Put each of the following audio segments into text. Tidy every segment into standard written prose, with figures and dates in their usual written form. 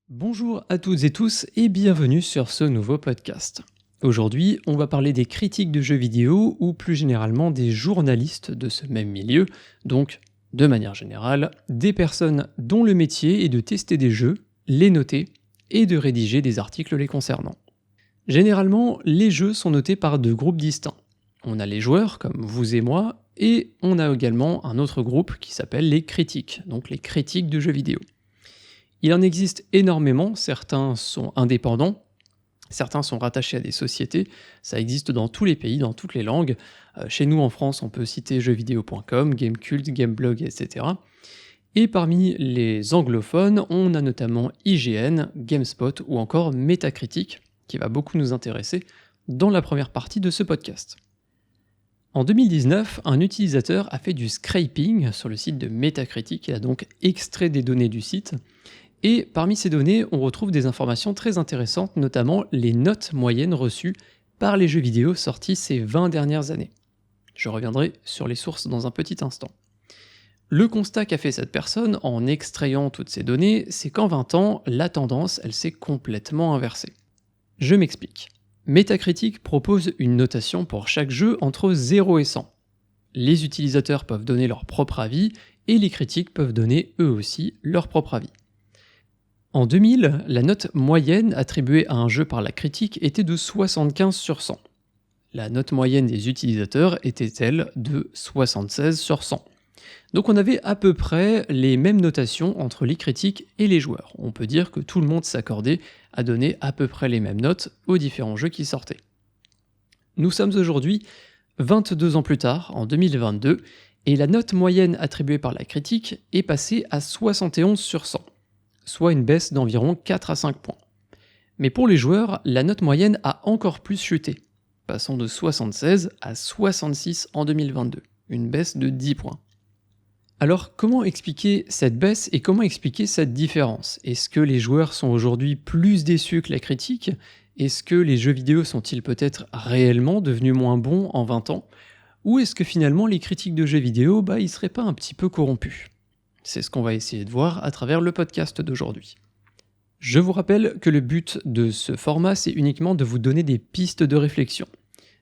Bonjour à toutes et tous et bienvenue sur ce nouveau podcast. Aujourd'hui, on va parler des critiques de jeux vidéo ou plus généralement des journalistes de ce même milieu, donc de manière générale, des personnes dont le métier est de tester des jeux, les noter et de rédiger des articles les concernant. Généralement, les jeux sont notés par deux groupes distincts. On a les joueurs, comme vous et moi, et on a également un autre groupe qui s'appelle les critiques, donc les critiques de jeux vidéo. Il en existe énormément, certains sont indépendants, certains sont rattachés à des sociétés, ça existe dans tous les pays, dans toutes les langues. Chez nous en France, on peut citer jeuxvideo.com, Gamecult, Gameblog, etc. Et parmi les anglophones, on a notamment IGN, GameSpot ou encore Metacritic, qui va beaucoup nous intéresser dans la première partie de ce podcast. En 2019, un utilisateur a fait du scraping sur le site de Metacritic, il a donc extrait des données du site, et parmi ces données, on retrouve des informations très intéressantes, notamment les notes moyennes reçues par les jeux vidéo sortis ces 20 dernières années. Je reviendrai sur les sources dans un petit instant. Le constat qu'a fait cette personne en extrayant toutes ces données, c'est qu'en 20 ans, la tendance, elle s'est complètement inversée. Je m'explique. Metacritic propose une notation pour chaque jeu entre 0 et 100. Les utilisateurs peuvent donner leur propre avis et les critiques peuvent donner eux aussi leur propre avis. En 2000, la note moyenne attribuée à un jeu par la critique était de 75 sur 100. La note moyenne des utilisateurs était elle de 76 sur 100. Donc on avait à peu près les mêmes notations entre les critiques et les joueurs. On peut dire que tout le monde s'accordait à donner à peu près les mêmes notes aux différents jeux qui sortaient. Nous sommes aujourd'hui 22 ans plus tard, en 2022, et la note moyenne attribuée par la critique est passée à 71 sur 100. Soit une baisse d'environ 4 à 5 points. Mais pour les joueurs, la note moyenne a encore plus chuté, passant de 76 à 66 en 2022, une baisse de 10 points. Alors comment expliquer cette baisse et comment expliquer cette différence ? Est-ce que les joueurs sont aujourd'hui plus déçus que la critique ? Est-ce que les jeux vidéo sont-ils peut-être réellement devenus moins bons en 20 ans ? Ou est-ce que finalement les critiques de jeux vidéo, ils seraient pas un petit peu corrompus ? C'est ce qu'on va essayer de voir à travers le podcast d'aujourd'hui. Je vous rappelle que le but de ce format, c'est uniquement de vous donner des pistes de réflexion.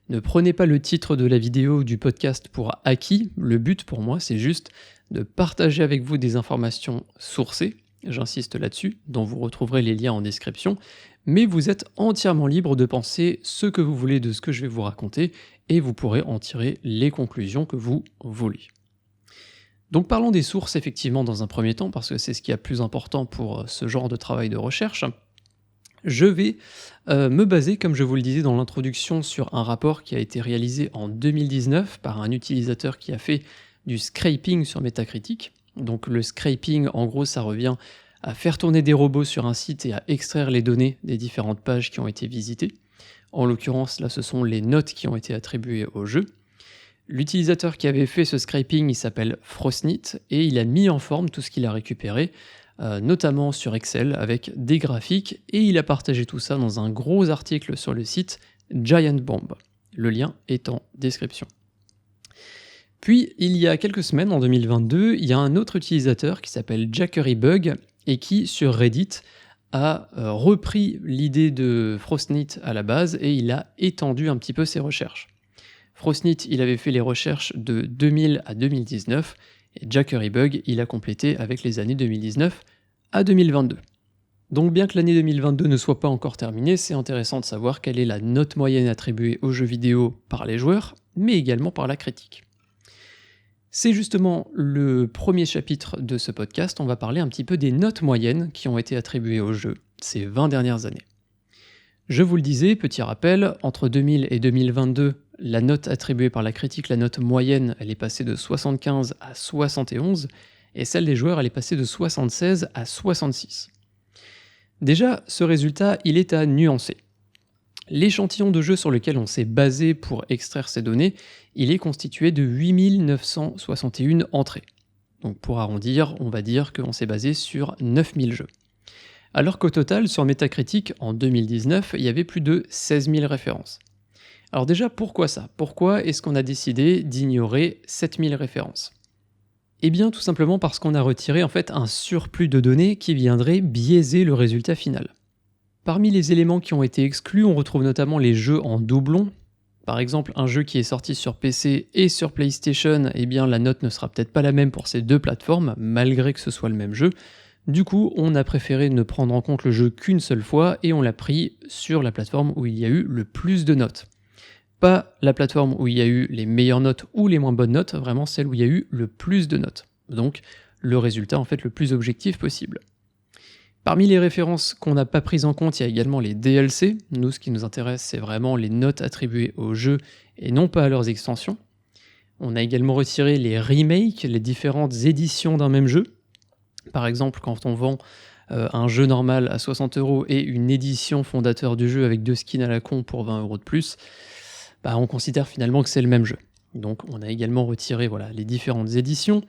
Ne prenez pas le titre de la vidéo ou du podcast pour acquis, le but pour moi, c'est juste de partager avec vous des informations sourcées, j'insiste là-dessus, dont vous retrouverez les liens en description, mais vous êtes entièrement libre de penser ce que vous voulez de ce que je vais vous raconter, et vous pourrez en tirer les conclusions que vous voulez. Donc parlons des sources effectivement dans un premier temps, parce que c'est ce qui est plus important pour ce genre de travail de recherche. Je vais me baser, comme je vous le disais dans l'introduction, sur un rapport qui a été réalisé en 2019 par un utilisateur qui a fait du scraping sur Metacritic. Donc le scraping, en gros, ça revient à faire tourner des robots sur un site et à extraire les données des différentes pages qui ont été visitées. En l'occurrence, là, ce sont les notes qui ont été attribuées au jeu. L'utilisateur qui avait fait ce scraping, il s'appelle Frostnit, et il a mis en forme tout ce qu'il a récupéré, notamment sur Excel, avec des graphiques, et il a partagé tout ça dans un gros article sur le site Giant Bomb. Le lien est en description. Puis, il y a quelques semaines, en 2022, il y a un autre utilisateur qui s'appelle Jackerybug, et qui, sur Reddit, a repris l'idée de Frostnit à la base, et il a étendu un petit peu ses recherches. Frostnit, il avait fait les recherches de 2000 à 2019, et Jackerybug, il a complété avec les années 2019 à 2022. Donc bien que l'année 2022 ne soit pas encore terminée, c'est intéressant de savoir quelle est la note moyenne attribuée aux jeux vidéo par les joueurs, mais également par la critique. C'est justement le premier chapitre de ce podcast, on va parler un petit peu des notes moyennes qui ont été attribuées aux jeux ces 20 dernières années. Je vous le disais, petit rappel, entre 2000 et 2022, la note attribuée par la critique, la note moyenne, elle est passée de 75 à 71, et celle des joueurs, elle est passée de 76 à 66. Déjà, ce résultat, il est à nuancer. L'échantillon de jeu sur lequel on s'est basé pour extraire ces données, il est constitué de 8961 entrées. Donc pour arrondir, on va dire qu'on s'est basé sur 9000 jeux. Alors qu'au total, sur Metacritic, en 2019, il y avait plus de 16 000 références. Alors déjà, pourquoi ça ? Pourquoi est-ce qu'on a décidé d'ignorer 7000 références ? Eh bien tout simplement parce qu'on a retiré en fait un surplus de données qui viendrait biaiser le résultat final. Parmi les éléments qui ont été exclus, on retrouve notamment les jeux en doublon. Par exemple, un jeu qui est sorti sur PC et sur PlayStation, eh bien la note ne sera peut-être pas la même pour ces deux plateformes, malgré que ce soit le même jeu. Du coup, on a préféré ne prendre en compte le jeu qu'une seule fois et on l'a pris sur la plateforme où il y a eu le plus de notes. Pas la plateforme où il y a eu les meilleures notes ou les moins bonnes notes, vraiment celle où il y a eu le plus de notes. Donc le résultat en fait le plus objectif possible. Parmi les références qu'on n'a pas prises en compte, il y a également les DLC. Nous, ce qui nous intéresse, c'est vraiment les notes attribuées aux jeux et non pas à leurs extensions. On a également retiré les remakes, les différentes éditions d'un même jeu. Par exemple, quand on vend un jeu normal à 60€ et une édition fondateur du jeu avec 2 skins à la con pour 20€ de plus, on considère finalement que c'est le même jeu. Donc on a également retiré les différentes éditions,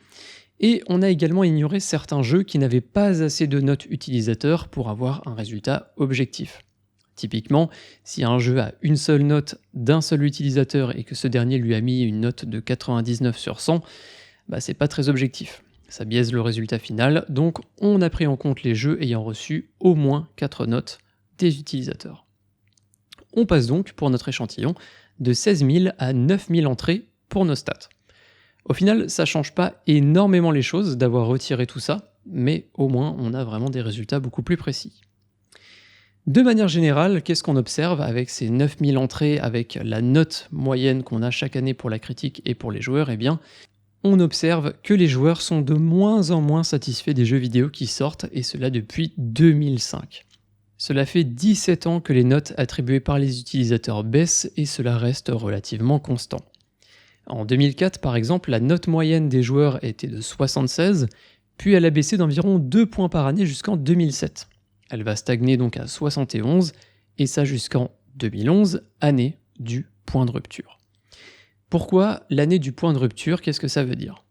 et on a également ignoré certains jeux qui n'avaient pas assez de notes utilisateurs pour avoir un résultat objectif. Typiquement, si un jeu a une seule note d'un seul utilisateur et que ce dernier lui a mis une note de 99 sur 100, c'est pas très objectif. Ça biaise le résultat final, donc on a pris en compte les jeux ayant reçu au moins 4 notes des utilisateurs. On passe donc, pour notre échantillon, de 16 000 à 9 000 entrées pour nos stats. Au final, ça change pas énormément les choses d'avoir retiré tout ça, mais au moins on a vraiment des résultats beaucoup plus précis. De manière générale, qu'est-ce qu'on observe avec ces 9000 entrées, avec la note moyenne qu'on a chaque année pour la critique et pour les joueurs? Eh bien, on observe que les joueurs sont de moins en moins satisfaits des jeux vidéo qui sortent, et cela depuis 2005. Cela fait 17 ans que les notes attribuées par les utilisateurs baissent et cela reste relativement constant. En 2004 par exemple, la note moyenne des joueurs était de 76, puis elle a baissé d'environ 2 points par année jusqu'en 2007. Elle va stagner donc à 71, et ça jusqu'en 2011, année du point de rupture. Pourquoi l'année du point de rupture? Qu'est-ce que ça veut dire?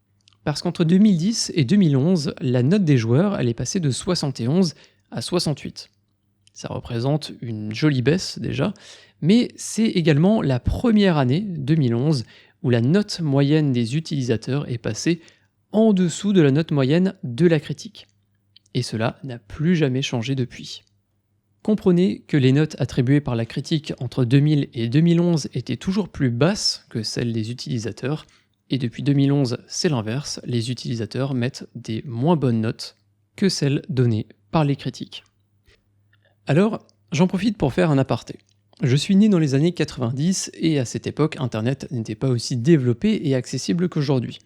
Parce qu'entre 2010 et 2011, la note des joueurs elle est passée de 71 à 68. Ça représente une jolie baisse déjà, mais c'est également la première année, 2011, où la note moyenne des utilisateurs est passée en dessous de la note moyenne de la critique. Et cela n'a plus jamais changé depuis. Comprenez que les notes attribuées par la critique entre 2000 et 2011 étaient toujours plus basses que celles des utilisateurs, et depuis 2011, c'est l'inverse, les utilisateurs mettent des moins bonnes notes que celles données par les critiques. Alors, j'en profite pour faire un aparté. Je suis né dans les années 90 et à cette époque, Internet n'était pas aussi développé et accessible qu'aujourd'hui.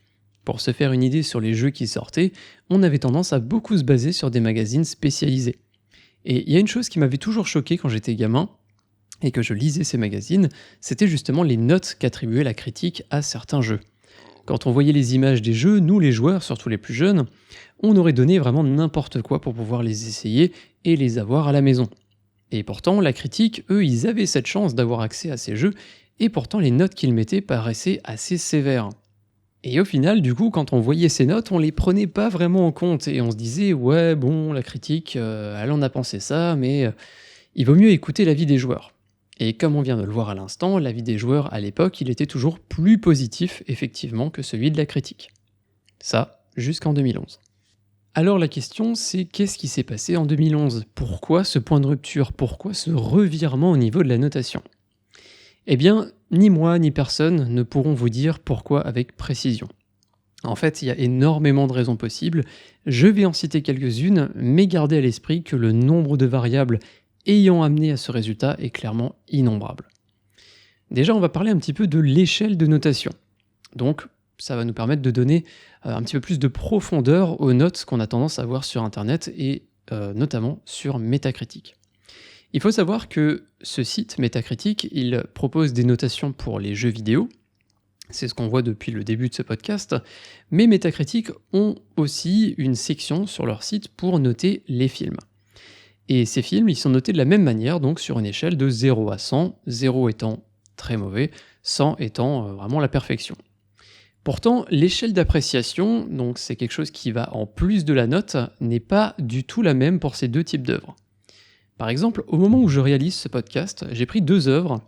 Pour se faire une idée sur les jeux qui sortaient, on avait tendance à beaucoup se baser sur des magazines spécialisés. Et il y a une chose qui m'avait toujours choqué quand j'étais gamin, et que je lisais ces magazines, c'était justement les notes qu'attribuait la critique à certains jeux. Quand on voyait les images des jeux, nous les joueurs, surtout les plus jeunes, on aurait donné vraiment n'importe quoi pour pouvoir les essayer et les avoir à la maison. Et pourtant, la critique, eux, ils avaient cette chance d'avoir accès à ces jeux, et pourtant les notes qu'ils mettaient paraissaient assez sévères. Et au final, du coup, quand on voyait ces notes, on les prenait pas vraiment en compte, et on se disait « ouais, bon, la critique, elle en a pensé ça, mais il vaut mieux écouter l'avis des joueurs ». Et comme on vient de le voir à l'instant, l'avis des joueurs à l'époque, il était toujours plus positif, effectivement, que celui de la critique. Ça, jusqu'en 2011. Alors la question, c'est qu'est-ce qui s'est passé en 2011? Pourquoi ce point de rupture? Pourquoi ce revirement au niveau de la notation? Eh bien, ni moi ni personne ne pourront vous dire pourquoi avec précision. En fait, il y a énormément de raisons possibles, je vais en citer quelques-unes, mais gardez à l'esprit que le nombre de variables ayant amené à ce résultat est clairement innombrable. Déjà, on va parler un petit peu de l'échelle de notation. Donc, ça va nous permettre de donner un petit peu plus de profondeur aux notes qu'on a tendance à voir sur Internet et notamment sur Metacritic. Il faut savoir que ce site Metacritic, il propose des notations pour les jeux vidéo, c'est ce qu'on voit depuis le début de ce podcast, mais Metacritic ont aussi une section sur leur site pour noter les films. Et ces films, ils sont notés de la même manière, donc sur une échelle de 0 à 100, 0 étant très mauvais, 100 étant vraiment la perfection. Pourtant, l'échelle d'appréciation, donc c'est quelque chose qui va en plus de la note, n'est pas du tout la même pour ces deux types d'œuvres. Par exemple, au moment où je réalise ce podcast, j'ai pris 2 œuvres,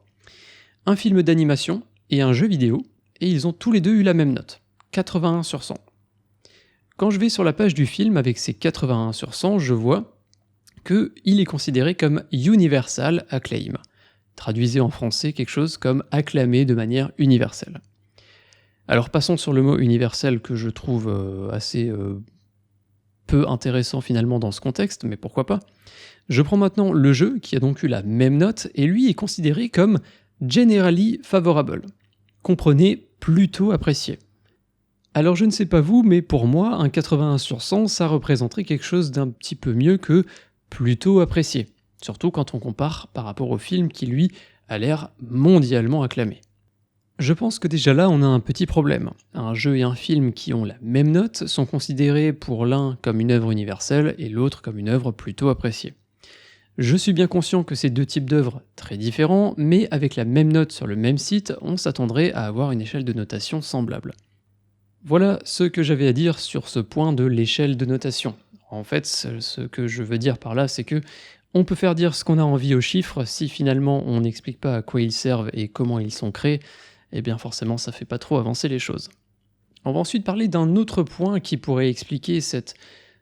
un film d'animation et un jeu vidéo, et ils ont tous les deux eu la même note, 81 sur 100. Quand je vais sur la page du film avec ses 81 sur 100, je vois qu'il est considéré comme Universal Acclaim. Traduisez en français quelque chose comme acclamé de manière universelle. Alors passons sur le mot universel que je trouve assez peu intéressant finalement dans ce contexte, mais pourquoi pas. Je prends maintenant le jeu qui a donc eu la même note et lui est considéré comme generally favorable. Comprenez, plutôt apprécié. Alors je ne sais pas vous, mais pour moi, un 81 sur 100, ça représenterait quelque chose d'un petit peu mieux que plutôt apprécié. Surtout quand on compare par rapport au film qui lui a l'air mondialement acclamé. Je pense que déjà là, on a un petit problème. Un jeu et un film qui ont la même note sont considérés pour l'un comme une œuvre universelle et l'autre comme une œuvre plutôt appréciée. Je suis bien conscient que ces deux types d'œuvres très différents, mais avec la même note sur le même site, on s'attendrait à avoir une échelle de notation semblable. Voilà ce que j'avais à dire sur ce point de l'échelle de notation. En fait, ce que je veux dire par là, c'est que on peut faire dire ce qu'on a envie aux chiffres, si finalement on n'explique pas à quoi ils servent et comment ils sont créés, eh bien forcément ça fait pas trop avancer les choses. On va ensuite parler d'un autre point qui pourrait expliquer cette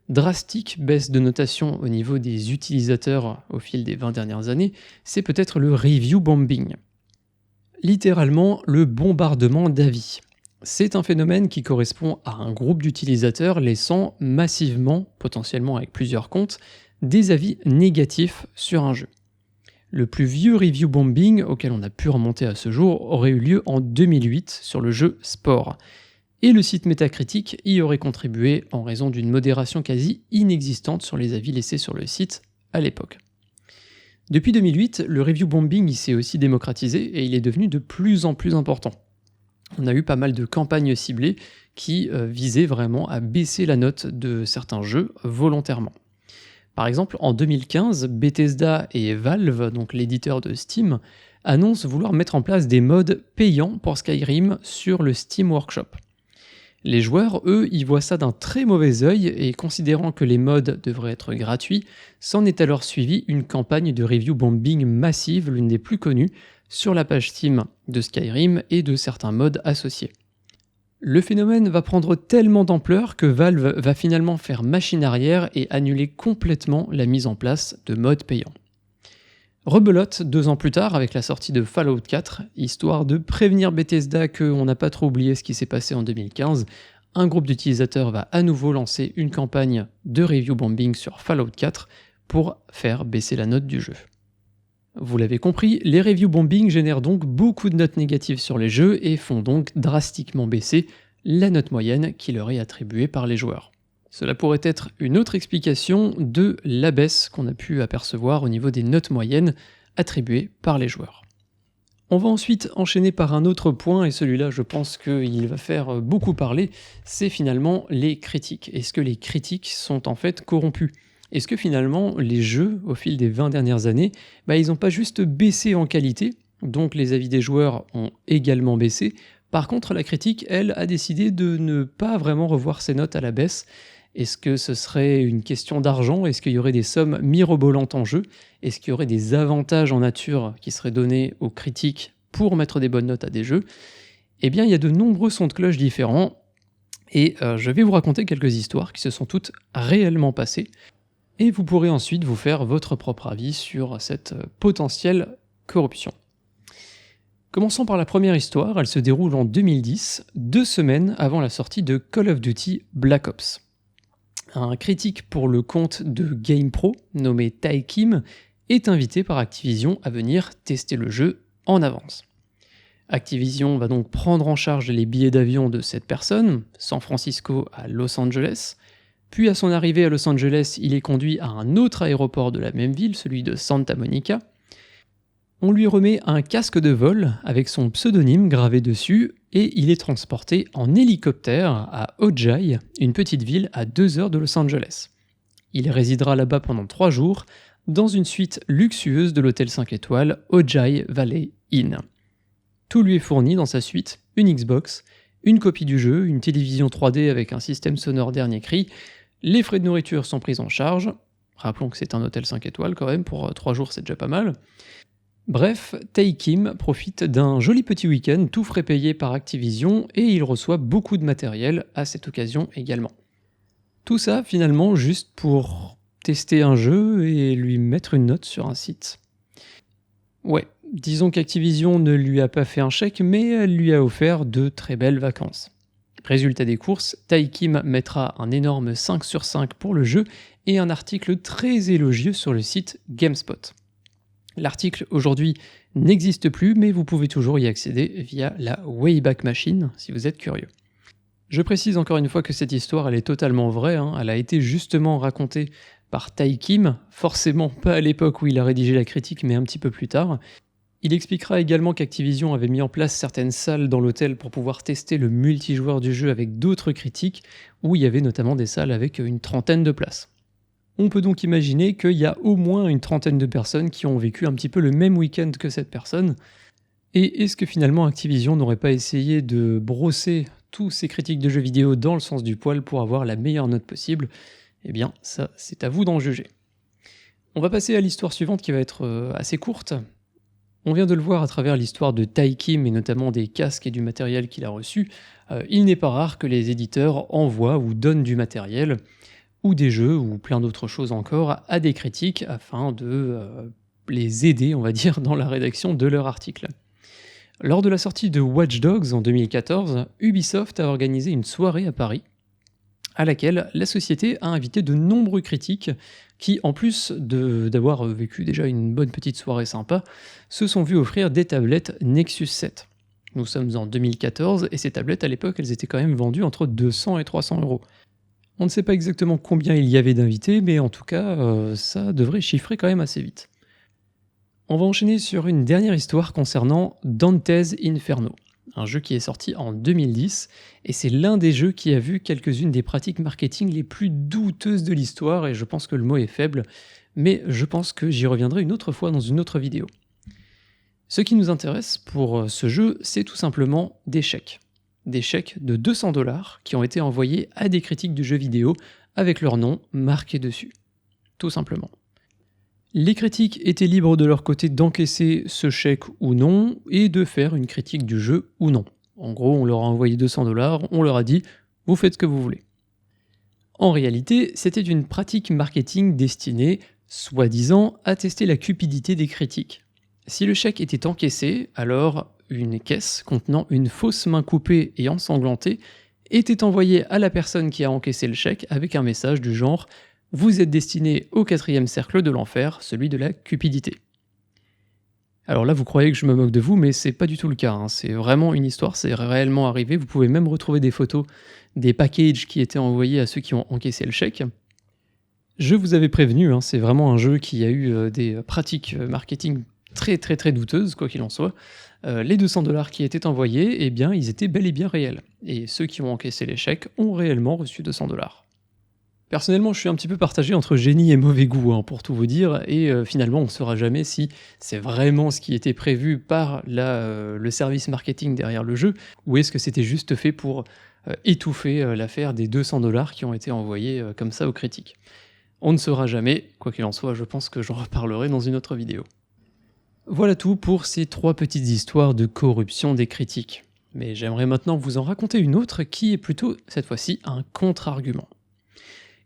drastique baisse de notation au niveau des utilisateurs au fil des 20 dernières années, c'est peut-être le review bombing. Littéralement le bombardement d'avis. C'est un phénomène qui correspond à un groupe d'utilisateurs laissant massivement, potentiellement avec plusieurs comptes, des avis négatifs sur un jeu. Le plus vieux review bombing auquel on a pu remonter à ce jour aurait eu lieu en 2008 sur le jeu Spore. Et le site Metacritic y aurait contribué en raison d'une modération quasi inexistante sur les avis laissés sur le site à l'époque. Depuis 2008, le review bombing il s'est aussi démocratisé et il est devenu de plus en plus important. On a eu pas mal de campagnes ciblées qui visaient vraiment à baisser la note de certains jeux volontairement. Par exemple, en 2015, Bethesda et Valve, donc l'éditeur de Steam, annoncent vouloir mettre en place des modes payants pour Skyrim sur le Steam Workshop. Les joueurs, eux, y voient ça d'un très mauvais œil et considérant que les modes devraient être gratuits, s'en est alors suivi une campagne de review bombing massive, l'une des plus connues, sur la page Steam de Skyrim et de certains modes associés. Le phénomène va prendre tellement d'ampleur que Valve va finalement faire machine arrière et annuler complètement la mise en place de modes payants. Rebelote 2 ans plus tard avec la sortie de Fallout 4, histoire de prévenir Bethesda qu'on n'a pas trop oublié ce qui s'est passé en 2015, un groupe d'utilisateurs va à nouveau lancer une campagne de review bombing sur Fallout 4 pour faire baisser la note du jeu. Vous l'avez compris, les review bombing génèrent donc beaucoup de notes négatives sur les jeux et font donc drastiquement baisser la note moyenne qui leur est attribuée par les joueurs. Cela pourrait être une autre explication de la baisse qu'on a pu apercevoir au niveau des notes moyennes attribuées par les joueurs. On va ensuite enchaîner par un autre point, et celui-là je pense qu'il va faire beaucoup parler, c'est finalement les critiques. Est-ce que les critiques sont en fait corrompues ? Est-ce que finalement les jeux, au fil des 20 dernières années, ils n'ont pas juste baissé en qualité, donc les avis des joueurs ont également baissé, par contre la critique, elle, a décidé de ne pas vraiment revoir ses notes à la baisse. Est-ce que ce serait une question d'argent ? Est-ce qu'il y aurait des sommes mirobolantes en jeu ? Est-ce qu'il y aurait des avantages en nature qui seraient donnés aux critiques pour mettre des bonnes notes à des jeux ? Eh bien, il y a de nombreux sons de cloche différents, et je vais vous raconter quelques histoires qui se sont toutes réellement passées, et vous pourrez ensuite vous faire votre propre avis sur cette potentielle corruption. Commençons par la première histoire, elle se déroule en 2010, 2 semaines avant la sortie de Call of Duty Black Ops. Un critique pour le compte de GamePro, nommé Tae Kim, est invité par Activision à venir tester le jeu en avance. Activision va donc prendre en charge les billets d'avion de cette personne, San Francisco à Los Angeles, puis à son arrivée à Los Angeles, il est conduit à un autre aéroport de la même ville, celui de Santa Monica. On lui remet un casque de vol avec son pseudonyme gravé dessus et il est transporté en hélicoptère à Ojai, une petite ville à 2 heures de Los Angeles. Il résidera là-bas pendant 3 jours dans une suite luxueuse de l'hôtel 5 étoiles Ojai Valley Inn. Tout lui est fourni dans sa suite, une Xbox, une copie du jeu, une télévision 3D avec un système sonore dernier cri. Les frais de nourriture sont pris en charge. Rappelons que c'est un hôtel 5 étoiles quand même, pour 3 jours c'est déjà pas mal. Bref, Tae Kim profite d'un joli petit week-end tout frais payé par Activision et il reçoit beaucoup de matériel à cette occasion également. Tout ça finalement juste pour tester un jeu et lui mettre une note sur un site. Ouais, disons qu'Activision ne lui a pas fait un chèque, mais elle lui a offert de très belles vacances. Résultat des courses, Tae Kim mettra un énorme 5 sur 5 pour le jeu et un article très élogieux sur le site GameSpot. L'article aujourd'hui n'existe plus, mais vous pouvez toujours y accéder via la Wayback Machine si vous êtes curieux. Je précise encore une fois que cette histoire elle est totalement vraie, elle a été justement racontée par Tae Kim, forcément pas à l'époque où il a rédigé la critique mais un petit peu plus tard. Il expliquera également qu'Activision avait mis en place certaines salles dans l'hôtel pour pouvoir tester le multijoueur du jeu avec d'autres critiques, où il y avait notamment des salles avec une trentaine de places. On peut donc imaginer qu'il y a au moins une trentaine de personnes qui ont vécu un petit peu le même week-end que cette personne. Et est-ce que finalement Activision n'aurait pas essayé de brosser tous ces critiques de jeux vidéo dans le sens du poil pour avoir la meilleure note possible? Eh bien, ça, c'est à vous d'en juger. On va passer à l'histoire suivante qui va être assez courte. On vient de le voir à travers l'histoire de Tae Kim et notamment des casques et du matériel qu'il a reçu. Il n'est pas rare que les éditeurs envoient ou donnent du matériel, ou des jeux, ou plein d'autres choses encore, à des critiques afin de les aider, on va dire, dans la rédaction de leur article. Lors de la sortie de Watch Dogs en 2014, Ubisoft a organisé une soirée à Paris, à laquelle la société a invité de nombreux critiques qui, en plus d'avoir vécu déjà une bonne petite soirée sympa, se sont vus offrir des tablettes Nexus 7. Nous sommes en 2014 et ces tablettes à l'époque elles étaient quand même vendues entre 200 et 300 €. On ne sait pas exactement combien il y avait d'invités, mais en tout cas ça devrait chiffrer quand même assez vite. On va enchaîner sur une dernière histoire concernant Dante's Inferno, un jeu qui est sorti en 2010, et c'est l'un des jeux qui a vu quelques-unes des pratiques marketing les plus douteuses de l'histoire, et je pense que le mot est faible, mais je pense que j'y reviendrai une autre fois dans une autre vidéo. Ce qui nous intéresse pour ce jeu, c'est tout simplement des chèques. Des chèques de 200 $ qui ont été envoyés à des critiques du jeu vidéo avec leur nom marqué dessus. Tout simplement. Les critiques étaient libres de leur côté d'encaisser ce chèque ou non, et de faire une critique du jeu ou non. En gros, on leur a envoyé 200 $, on leur a dit « vous faites ce que vous voulez ». En réalité, c'était une pratique marketing destinée, soi-disant, à tester la cupidité des critiques. Si le chèque était encaissé, alors une caisse contenant une fausse main coupée et ensanglantée était envoyée à la personne qui a encaissé le chèque avec un message du genre « Vous êtes destiné au 4e cercle de l'enfer, celui de la cupidité ». Alors là, vous croyez que je me moque de vous, mais c'est pas du tout le cas, c'est vraiment une histoire, c'est réellement arrivé, vous pouvez même retrouver des photos des packages qui étaient envoyés à ceux qui ont encaissé le chèque. Je vous avais prévenu, c'est vraiment un jeu qui a eu des pratiques marketing très très très douteuses, quoi qu'il en soit. Les 200 $ qui étaient envoyés, eh bien, ils étaient bel et bien réels. Et ceux qui ont encaissé les chèques ont réellement reçu 200 $. Personnellement, je suis un petit peu partagé entre génie et mauvais goût, pour tout vous dire, et finalement, on ne saura jamais si c'est vraiment ce qui était prévu par le service marketing derrière le jeu, ou est-ce que c'était juste fait pour étouffer l'affaire des 200 $ qui ont été envoyés comme ça aux critiques. On ne saura jamais, quoi qu'il en soit, je pense que j'en reparlerai dans une autre vidéo. Voilà tout pour ces 3 petites histoires de corruption des critiques. Mais j'aimerais maintenant vous en raconter une autre qui est plutôt, cette fois-ci, un contre-argument.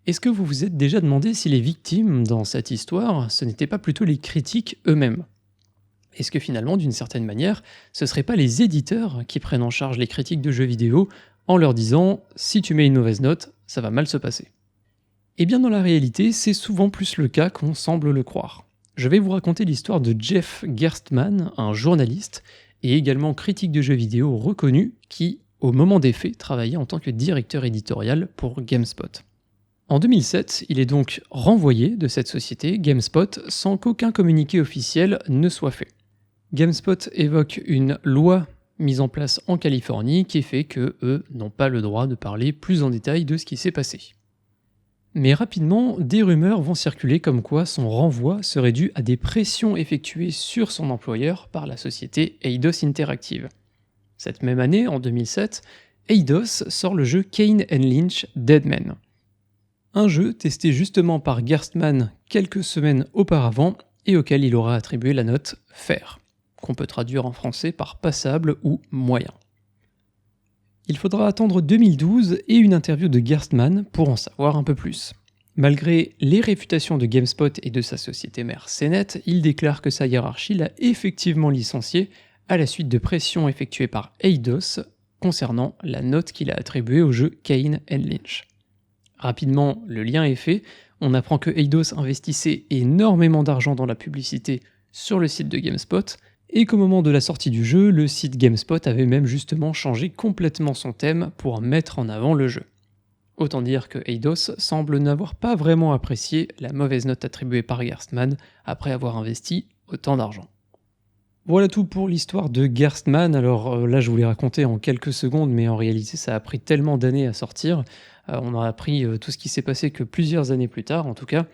Est-ce que vous vous êtes déjà demandé si les victimes dans cette histoire, ce n'étaient pas plutôt les critiques eux-mêmes? Est-ce que finalement, d'une certaine manière, ce ne seraient pas les éditeurs qui prennent en charge les critiques de jeux vidéo en leur disant « si tu mets une mauvaise note, ça va mal se passer ». Eh bien dans la réalité, c'est souvent plus le cas qu'on semble le croire. Je vais vous raconter l'histoire de Jeff Gerstmann, un journaliste et également critique de jeux vidéo reconnu qui, au moment des faits, travaillait en tant que directeur éditorial pour GameSpot. En 2007, il est donc renvoyé de cette société, GameSpot, sans qu'aucun communiqué officiel ne soit fait. GameSpot évoque une loi mise en place en Californie qui fait que eux n'ont pas le droit de parler plus en détail de ce qui s'est passé. Mais rapidement, des rumeurs vont circuler comme quoi son renvoi serait dû à des pressions effectuées sur son employeur par la société Eidos Interactive. Cette même année, en 2007, Eidos sort le jeu Kane & Lynch Deadman. Un jeu testé justement par Gerstmann quelques semaines auparavant et auquel il aura attribué la note « Fair », qu'on peut traduire en français par « passable » ou « moyen ». Il faudra attendre 2012 et une interview de Gerstmann pour en savoir un peu plus. Malgré les réfutations de GameSpot et de sa société mère CNET, il déclare que sa hiérarchie l'a effectivement licencié à la suite de pressions effectuées par Eidos concernant la note qu'il a attribuée au jeu Kane & Lynch. Rapidement, le lien est fait, on apprend que Eidos investissait énormément d'argent dans la publicité sur le site de GameSpot, et qu'au moment de la sortie du jeu, le site GameSpot avait même justement changé complètement son thème pour mettre en avant le jeu. Autant dire que Eidos semble n'avoir pas vraiment apprécié la mauvaise note attribuée par Gerstmann après avoir investi autant d'argent. Voilà tout pour l'histoire de Gerstmann. Alors là je vous l'ai raconté en quelques secondes, mais en réalité ça a pris tellement d'années à sortir. On a appris tout ce qui s'est passé que plusieurs années plus tard en tout cas.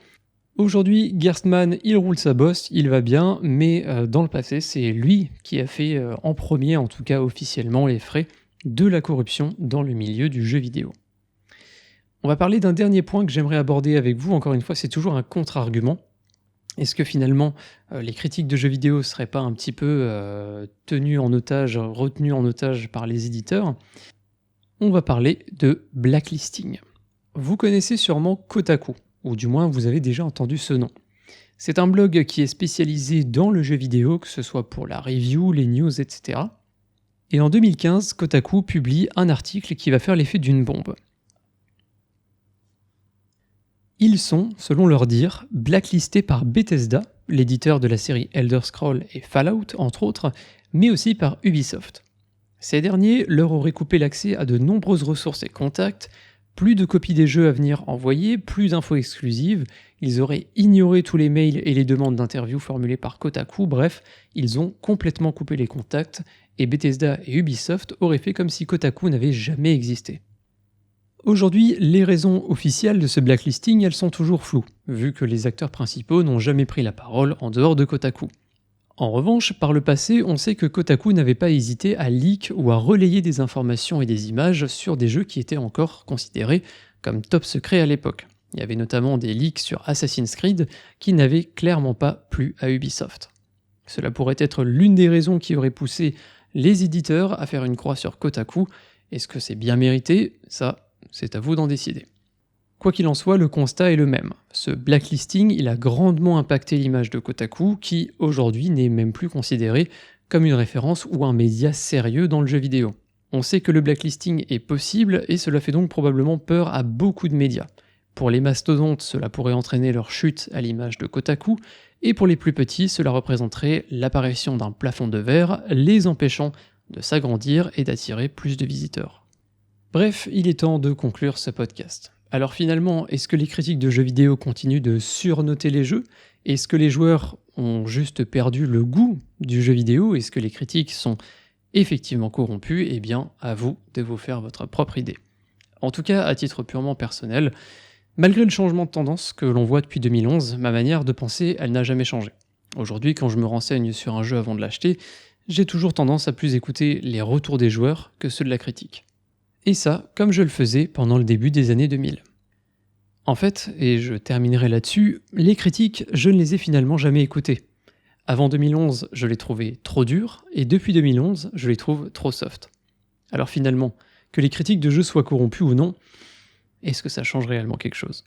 Aujourd'hui, Gerstmann, il roule sa bosse, il va bien, mais dans le passé, c'est lui qui a fait en premier, en tout cas officiellement, les frais de la corruption dans le milieu du jeu vidéo. On va parler d'un dernier point que j'aimerais aborder avec vous, encore une fois, c'est toujours un contre-argument. Est-ce que finalement, les critiques de jeux vidéo ne seraient pas un petit peu tenues en otage, retenues en otage par les éditeurs ? On va parler de blacklisting. Vous connaissez sûrement Kotaku, ou du moins vous avez déjà entendu ce nom. C'est un blog qui est spécialisé dans le jeu vidéo, que ce soit pour la review, les news, etc. Et en 2015, Kotaku publie un article qui va faire l'effet d'une bombe. Ils sont, selon leur dire, blacklistés par Bethesda, l'éditeur de la série Elder Scrolls et Fallout, entre autres, mais aussi par Ubisoft. Ces derniers leur auraient coupé l'accès à de nombreuses ressources et contacts, plus de copies des jeux à venir envoyer, plus d'infos exclusives, ils auraient ignoré tous les mails et les demandes d'interview formulées par Kotaku, bref, ils ont complètement coupé les contacts, et Bethesda et Ubisoft auraient fait comme si Kotaku n'avait jamais existé. Aujourd'hui, les raisons officielles de ce blacklisting, elles sont toujours floues, vu que les acteurs principaux n'ont jamais pris la parole en dehors de Kotaku. En revanche, par le passé, on sait que Kotaku n'avait pas hésité à leak ou à relayer des informations et des images sur des jeux qui étaient encore considérés comme top secrets à l'époque. Il y avait notamment des leaks sur Assassin's Creed qui n'avaient clairement pas plu à Ubisoft. Cela pourrait être l'une des raisons qui aurait poussé les éditeurs à faire une croix sur Kotaku. Est-ce que c'est bien mérité ? Ça, c'est à vous d'en décider. Quoi qu'il en soit, le constat est le même. Ce blacklisting, il a grandement impacté l'image de Kotaku, qui aujourd'hui n'est même plus considéré comme une référence ou un média sérieux dans le jeu vidéo. On sait que le blacklisting est possible et cela fait donc probablement peur à beaucoup de médias. Pour les mastodontes, cela pourrait entraîner leur chute à l'image de Kotaku, et pour les plus petits, cela représenterait l'apparition d'un plafond de verre, les empêchant de s'agrandir et d'attirer plus de visiteurs. Bref, il est temps de conclure ce podcast. Alors finalement, est-ce que les critiques de jeux vidéo continuent de surnoter les jeux ? Est-ce que les joueurs ont juste perdu le goût du jeu vidéo ? Est-ce que les critiques sont effectivement corrompues ? Eh bien, à vous de vous faire votre propre idée. En tout cas, à titre purement personnel, malgré le changement de tendance que l'on voit depuis 2011, ma manière de penser, elle n'a jamais changé. Aujourd'hui, quand je me renseigne sur un jeu avant de l'acheter, j'ai toujours tendance à plus écouter les retours des joueurs que ceux de la critique. Et ça, comme je le faisais pendant le début des années 2000. En fait, et je terminerai là-dessus, les critiques, je ne les ai finalement jamais écoutées. Avant 2011, je les trouvais trop dures, et depuis 2011, je les trouve trop soft. Alors finalement, que les critiques de jeux soient corrompues ou non, est-ce que ça change réellement quelque chose ?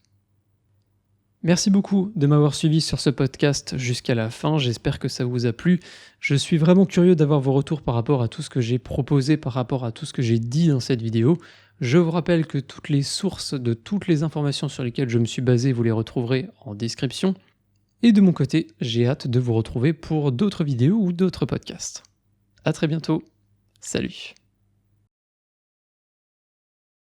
Merci beaucoup de m'avoir suivi sur ce podcast jusqu'à la fin, j'espère que ça vous a plu. Je suis vraiment curieux d'avoir vos retours par rapport à tout ce que j'ai proposé, par rapport à tout ce que j'ai dit dans cette vidéo. Je vous rappelle que toutes les sources de toutes les informations sur lesquelles je me suis basé, vous les retrouverez en description. Et de mon côté, j'ai hâte de vous retrouver pour d'autres vidéos ou d'autres podcasts. À très bientôt, salut.